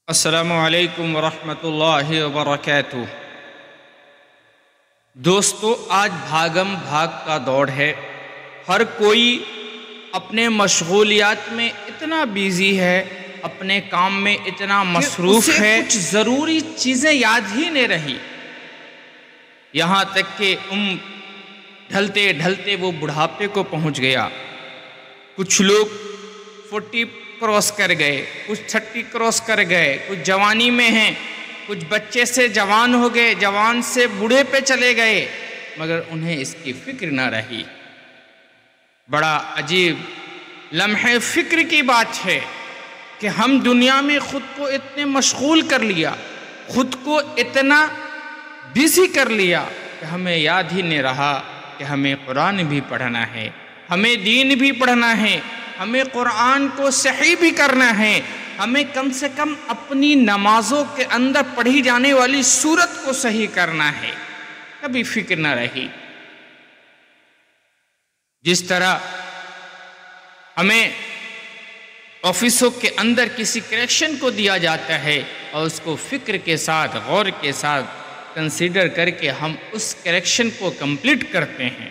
السلام علیکم ورحمۃ اللہ وبرکاتہ۔ دوستو، آج بھاگم بھاگ کا دور ہے۔ ہر کوئی اپنے مشغولیات میں اتنا بیزی ہے، اپنے کام میں اتنا مصروف ہے، کچھ ضروری چیزیں یاد ہی نہیں رہی۔ یہاں تک کہ ڈھلتے ڈھلتے وہ بڑھاپے کو پہنچ گیا۔ کچھ لوگ 40 کراس کر گئے، کچھ 30 کراس کر گئے، کچھ جوانی میں ہیں، کچھ بچے سے جوان ہو گئے، جوان سے بوڑھے پہ چلے گئے، مگر انہیں اس کی فکر نہ رہی۔ بڑا عجیب لمحے فکر کی بات ہے کہ ہم دنیا میں خود کو اتنے مشغول کر لیا، خود کو اتنا بیزی کر لیا کہ ہمیں یاد ہی نہیں رہا کہ ہمیں قرآن بھی پڑھنا ہے، ہمیں دین بھی پڑھنا ہے، ہمیں قرآن کو صحیح بھی کرنا ہے، ہمیں کم سے کم اپنی نمازوں کے اندر پڑھی جانے والی سورت کو صحیح کرنا ہے۔ کبھی فکر نہ رہی۔ جس طرح ہمیں آفسوں کے اندر کسی کریکشن کو دیا جاتا ہے اور اس کو فکر کے ساتھ، غور کے ساتھ کنسیڈر کر کے ہم اس کریکشن کو کمپلیٹ کرتے ہیں،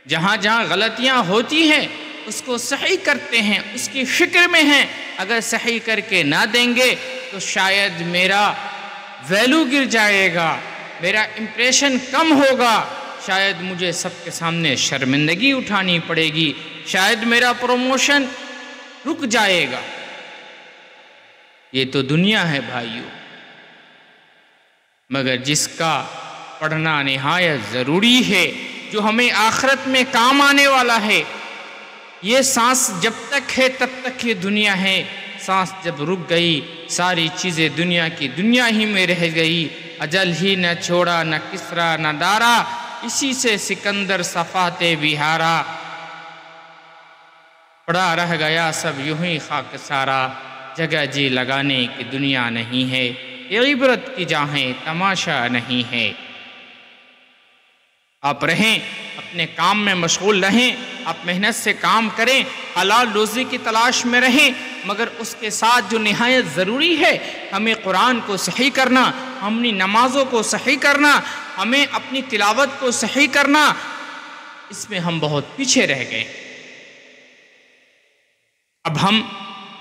جہاں جہاں غلطیاں ہوتی ہیں اس کو صحیح کرتے ہیں، اس کی فکر میں ہیں۔ اگر صحیح کر کے نہ دیں گے تو شاید میرا ویلیو گر جائے گا، میرا امپریشن کم ہوگا، شاید مجھے سب کے سامنے شرمندگی اٹھانی پڑے گی، شاید میرا پروموشن رک جائے گا۔ یہ تو دنیا ہے بھائیو، مگر جس کا پڑھنا نہایت ضروری ہے، جو ہمیں آخرت میں کام آنے والا ہے۔ یہ سانس جب تک ہے تب تک یہ دنیا ہے، سانس جب رک گئی ساری چیزیں دنیا کی دنیا ہی میں رہ گئی۔ اجل ہی نہ چھوڑا نہ کسرا نہ دارا، اسی سے سکندر صفات بہارا۔ پڑا رہ گیا سب یوں ہی خاک سارا، جگہ جی لگانے کی دنیا نہیں ہے، یہ عبرت کی جاہیں تماشا نہیں ہے۔ آپ رہیں، اپنے کام میں مشغول رہیں، آپ محنت سے کام کریں، حلال روزی کی تلاش میں رہیں، مگر اس کے ساتھ جو نہایت ضروری ہے، ہمیں قرآن کو صحیح کرنا، اپنی نمازوں کو صحیح کرنا، ہمیں اپنی تلاوت کو صحیح کرنا، اس میں ہم بہت پیچھے رہ گئے۔ اب ہم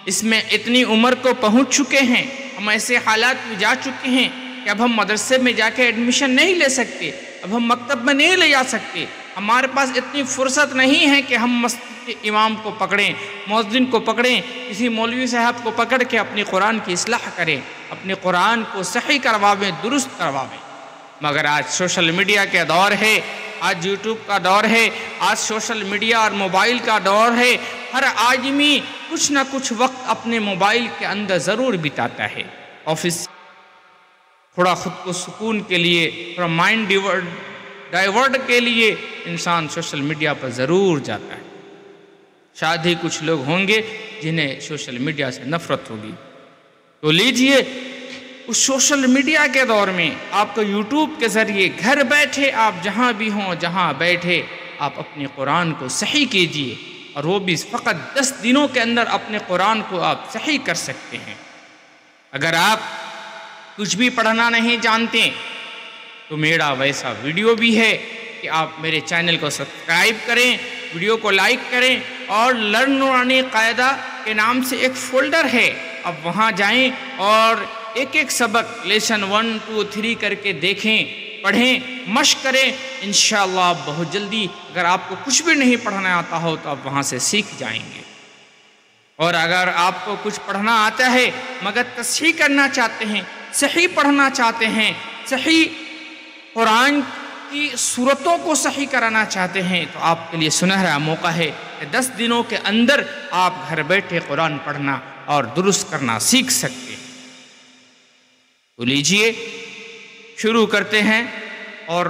اس میں اتنی عمر کو پہنچ چکے ہیں، ہم ایسے حالات میں جا چکے ہیں کہ اب ہم مدرسے میں جا کے ایڈمیشن نہیں لے سکتے، اب ہم مکتب میں نہیں لے جا سکتے، ہمارے پاس اتنی فرصت نہیں ہے کہ ہم مسجد کے امام کو پکڑیں، مؤذن کو پکڑیں، کسی مولوی صاحب کو پکڑ کے اپنی قرآن کی اصلاح کریں، اپنے قرآن کو صحیح کرواویں، درست کرواویں۔ مگر آج سوشل میڈیا کے دور ہے، آج یوٹیوب کا دور ہے، آج سوشل میڈیا اور موبائل کا دور ہے۔ ہر آدمی کچھ نہ کچھ وقت اپنے موبائل کے اندر ضرور بتاتا ہے۔ آفس تھوڑا خود کو سکون کے لیے، تھوڑا مائنڈ ڈائیورٹ کے لیے انسان سوشل میڈیا پر ضرور جاتا ہے۔ شاید ہی کچھ لوگ ہوں گے جنہیں سوشل میڈیا سے نفرت ہوگی۔ تو لیجئے اس سوشل میڈیا کے دور میں آپ کو یوٹیوب کے ذریعے گھر بیٹھے، آپ جہاں بھی ہوں، جہاں بیٹھے آپ اپنے قرآن کو صحیح کیجئے، اور وہ بھی فقط 10 دنوں کے اندر اپنے قرآن کو آپ صحیح کر سکتے ہیں۔ اگر آپ کچھ بھی پڑھنا نہیں جانتے تو میرا ویسا ویڈیو بھی ہے کہ آپ میرے چینل کو سبسکرائب کریں، ویڈیو کو لائک کریں، اور لرن نورانی قاعدہ کے نام سے ایک فولڈر ہے، اب وہاں جائیں اور ایک ایک سبق لیسن 1 2 3 کر کے دیکھیں، پڑھیں، مشق کریں، انشاءاللہ آپ بہت جلدی، اگر آپ کو کچھ بھی نہیں پڑھنا آتا ہو تو آپ وہاں سے سیکھ جائیں گے۔ اور اگر آپ کو کچھ پڑھنا آتا ہے مگر تصحیح کرنا چاہتے ہیں، صحیح پڑھنا چاہتے ہیں، صحیح قرآن کی صورتوں کو صحیح کرانا چاہتے ہیں، تو آپ کے لیے سنہرا موقع ہے کہ 10 دنوں کے اندر آپ گھر بیٹھے قرآن پڑھنا اور درست کرنا سیکھ سکتے ہیں۔ تو لیجئے شروع کرتے ہیں، اور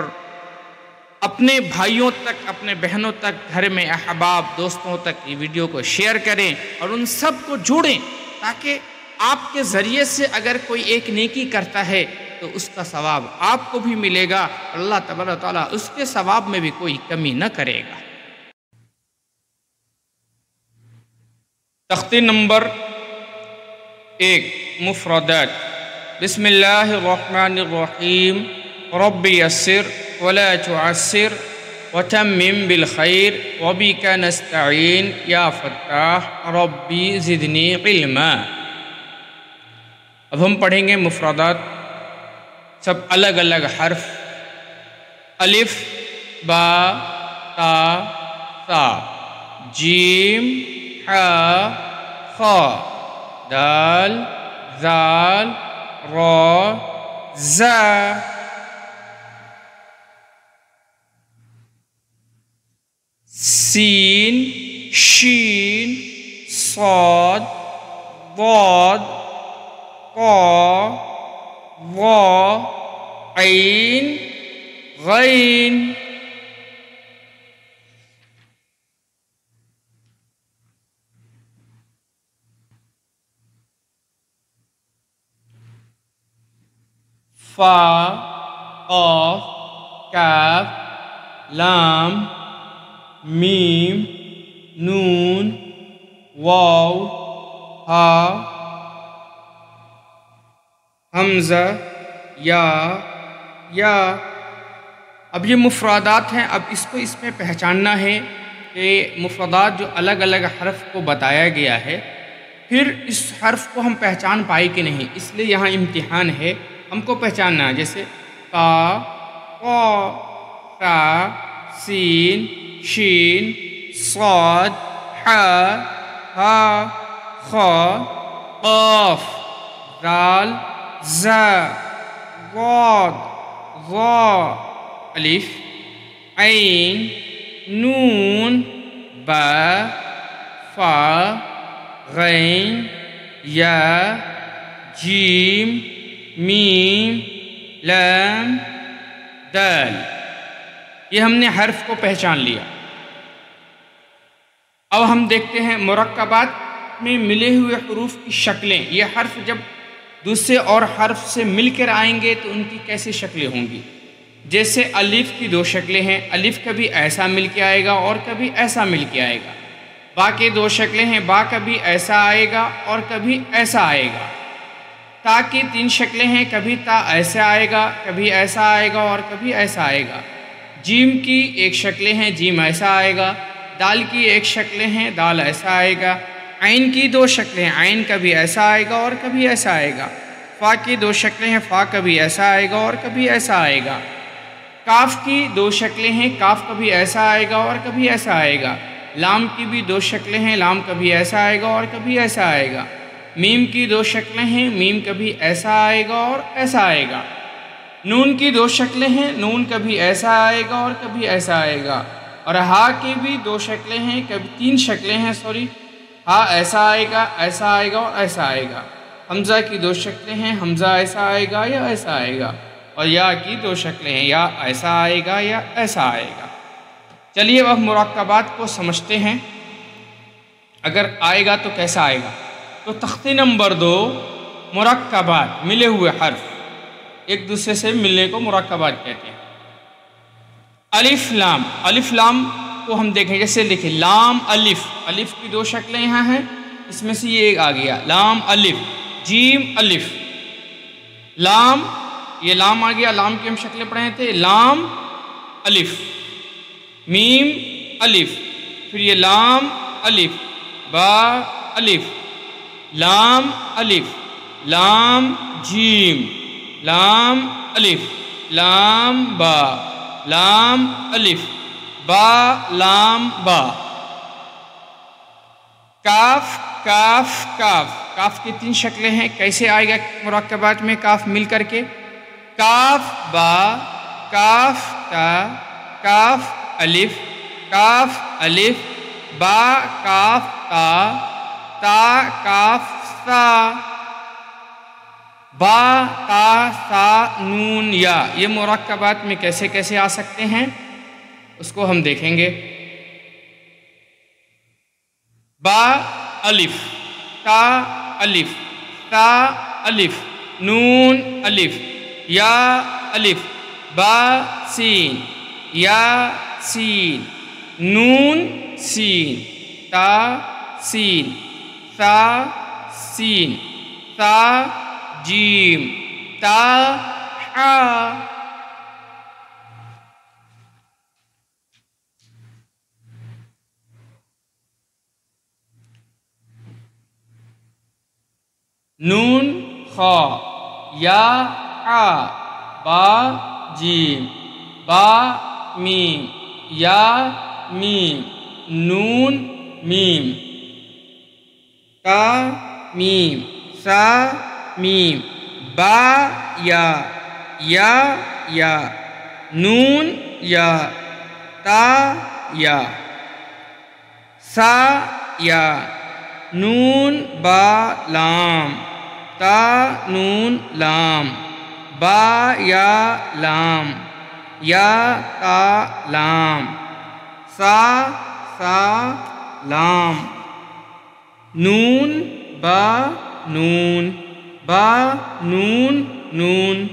اپنے بھائیوں تک، اپنے بہنوں تک، گھر میں احباب دوستوں تک یہ ویڈیو کو شیئر کریں اور ان سب کو جوڑیں، تاکہ آپ کے ذریعے سے اگر کوئی ایک نیکی کرتا ہے تو اس کا ثواب آپ کو بھی ملے گا، اللہ تبارک و تعالیٰ اس کے ثواب میں بھی کوئی کمی نہ کرے گا۔ تختی نمبر ایک مفردات. بسم اللہ الرحمن الرحیم. رب یسر ولا تعسر وتمم بالخیر وبک نستعین یا فتاح ربی زدنی علما. اب ہم پڑھیں گے مفردات، سب الگ الگ حرف. الف با تا ثا، جیم حا خا، دال ذال را زا. سین شین صاد ضاد قا وا عین غین. فا قاف کاف لام میم نون واو ہا حمزہ یا. اب یہ مفردات ہیں. اب اس کو اس میں پہچاننا ہے کہ مفردات جو الگ الگ حرف کو بتایا گیا ہے، پھر اس حرف کو ہم پہچان پائے کہ نہیں، اس لیے یہاں امتحان ہے، ہم کو پہچاننا ہے. جیسے تا قا تا سین شین صاد حا ہا خا قاف دال زا ضاد ظا الف عین نون با فا غین یا جیم میم لام دال. یہ ہم نے حرف کو پہچان لیا. اب ہم دیکھتے ہیں مرکبات میں ملے ہوئے حروف کی شکلیں. یہ حرف جب دوسرے اور حرف سے مل کر آئیں گے تو ان کی کیسے شکلیں ہوں گی. جیسے الف کی دو شکلیں ہیں، الف کبھی ایسا مل کے آئے گا اور کبھی ایسا مل کے آئے گا. با کی دو شکلیں ہیں، با کبھی ایسا آئے گا اور کبھی ایسا آئے گا. تا کی تین شکلیں ہیں، کبھی تا ایسا آئے گا، کبھی ایسا آئے گا اور کبھی ایسا آئے گا. جیم کی ایک شکلیں ہیں، جیم ایسا آئے گا. دال کی ایک شکلیں ہیں، دال ایسا آئے گا. عین کی دو شکلیں ہیں، عین کبھی ایسا آئے گا اور کبھی ایسا آئے گا. فا کی دو شکلیں ہیں، فا کبھی ایسا آئے گا اور کبھی ایسا آئے گا. کاف کی دو شکلیں ہیں، کاف کبھی ایسا آئے گا اور کبھی ایسا آئے گا. لام کی بھی دو شکلیں ہیں، لام کبھی ایسا آئے گا اور کبھی ایسا آئے گا. میم کی دو شکلیں ہیں، میم کبھی ایسا آئے گا اور ایسا آئے گا. نون کی دو شکلیں ہیں، نون کبھی ایسا آئے گا اور کبھی ایسا آئے گا. اور ہا کی بھی دو شکلیں ہیں، کبھی تین شکلیں ہیں ہا ایسا آئے گا، ایسا آئے گا اور ایسا آئے گا. حمزہ کی دو شکلیں ہیں، حمزہ ایسا آئے گا یا ایسا آئے گا. اور یا کی دو شکلیں ہیں، یا ایسا آئے گا یا ایسا آئے گا. چلیے اب مرکبات کو سمجھتے ہیں. اگر آئے گا تو کیسا آئے گا. تو تختی نمبر 2 مرکبات، ملے ہوئے حرف ایک دوسرے سے ملنے کو مرکبات کہتے ہیں. الف لام. الف لام کو ہم دیکھیں، جیسے لکھیں لام الف. الف کی دو شکلیں یہاں ہیں، اس میں سے یہ ایک آ گیا لام الف. جیم الف. لام، یہ لام آ گیا، لام کی ہم شکلیں پڑھے تھے. لام الف. میم الف. پھر یہ لام الف. با الف. لام الف. لام جیم. لام الف. لام با. لام الف. با لام با. کاف کاف کاف. کاف کی تین شکلیں ہیں، کیسے آئے گا مرکبات میں کاف مل کر کے. کاف با، کاف تا، کاف الف، کاف الف، با کاف تا، تا کاف سا. با تا سا نون یا. یہ مرکبات میں کیسے کیسے آ سکتے ہیں اس کو ہم دیکھیں گے. با الف، تا الف، تا الف، نون الف، یا الف، با سین، یا سین، نون سین، تا سین، تا سین، تا جیم تا حا نون خا یا عا با جیم با میم یا میم نون میم تا میم سا میم با یا نون یا تا یا سا یا نون با لام تا نون لام با یا لام یا تا لام سا لام نون با نون نون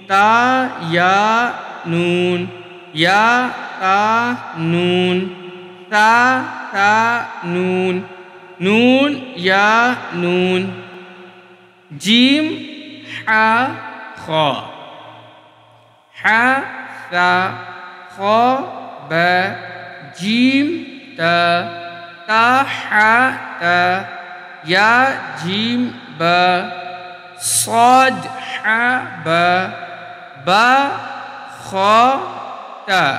تا یا نون یا تا نون تا نون نون یا نون جیم حا خا حا ثا خا با جیم تا حا تا یا جیم با صاد حا با خا تا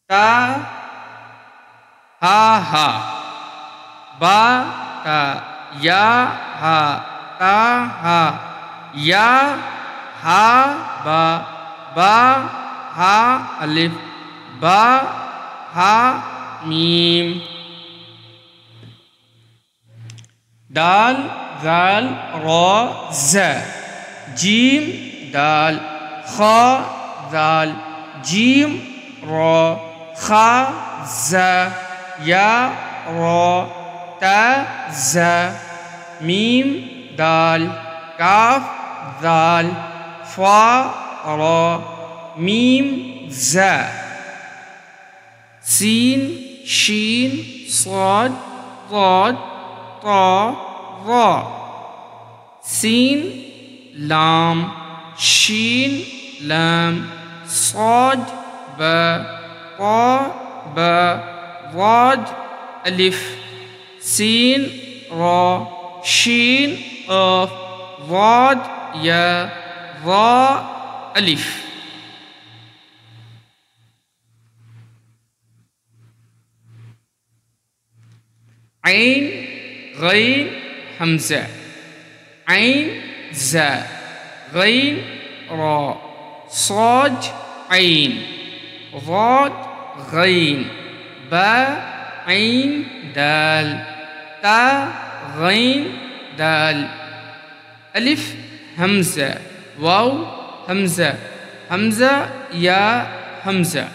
تا ہا با تا یا ہا تا ہا یا ہا با ہا الف با ہا میم دال ذال را ز جیم دال خا ذال جیم را خا ز یا را تا ز میم دال کاف ذال فا را میم ز سین شین صاد ضاد طا ظا سین لام شین لام صاد با طا با ضاد الف سین را شین قاف ضاد یا ظا الف عین غین حمزہ عین زا غین را صاد عین ضاد غین با عین دال تا غین دال الف حمزہ واو حمزہ حمزہ یا حمزہ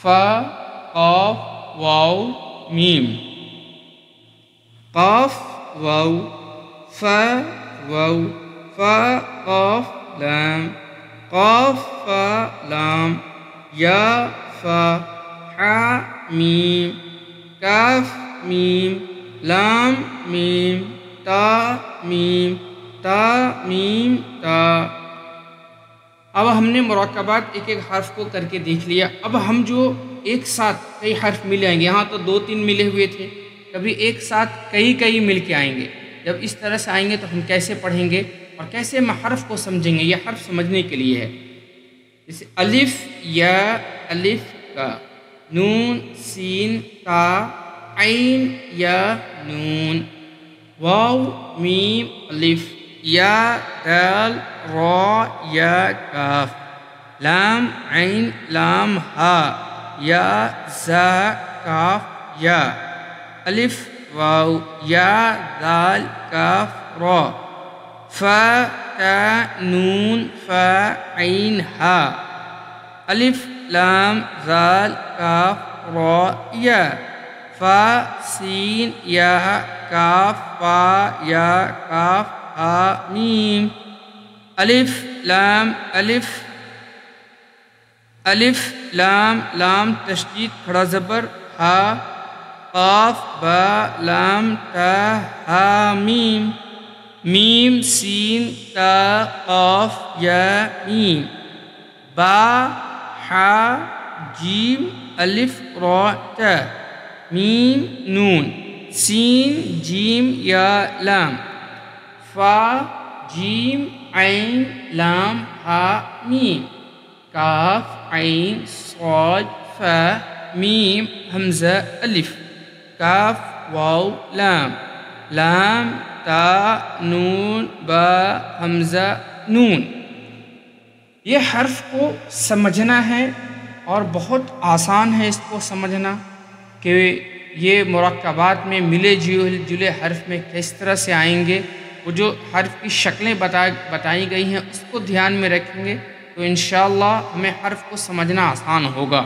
فا قاف واو میم قاف واو فا واو فا قاف لام قاف فا لام یا فا حا میم کاف میم لام میم تا میم تا میم تا اب ہم نے مرکبات ایک ایک حرف کو کر کے دیکھ لیا. اب ہم جو ایک ساتھ کئی حرف مل آئیں گے, یہاں تو 2-3 ملے ہوئے تھے, کبھی ایک ساتھ کئی مل کے آئیں گے. جب اس طرح سے آئیں گے تو ہم کیسے پڑھیں گے اور کیسے ہم حرف کو سمجھیں گے, یہ حرف سمجھنے کے لیے ہے. جیسے الف یا الف کا, نون سین تا عین یا نون, واو میم الف یا دال را یا کاف, لام عین لام ہا یا زا کاف یا, الف واو یا دال کاف را, فا تا نون فا عین ہا, الف لام زال کاف را یا, فا سین یا کاف فا یا کاف ہا میم, الف لام الف، الف لام لام تشدید کھڑا زبر ہا، قاف با لام تا ہا میم، میم سین تا قاف یا میم، با ہا جیم الف را تا، میم نون، سین جیم یا لام، فا جیم عین لام ہا میم، کاف عین صاد فا میم حمزہ الف، کاف واو لام، لام تا نون با حمزہ نون۔ یہ حرف کو سمجھنا ہے اور بہت آسان ہے اس کو سمجھنا کہ یہ مرکبات میں ملے جلے حرف میں کس طرح سے آئیں گے۔ وہ جو حرف کی شکلیں بتائی گئی ہیں اس کو دھیان میں رکھیں گے تو انشاءاللہ ہمیں حرف کو سمجھنا آسان ہوگا۔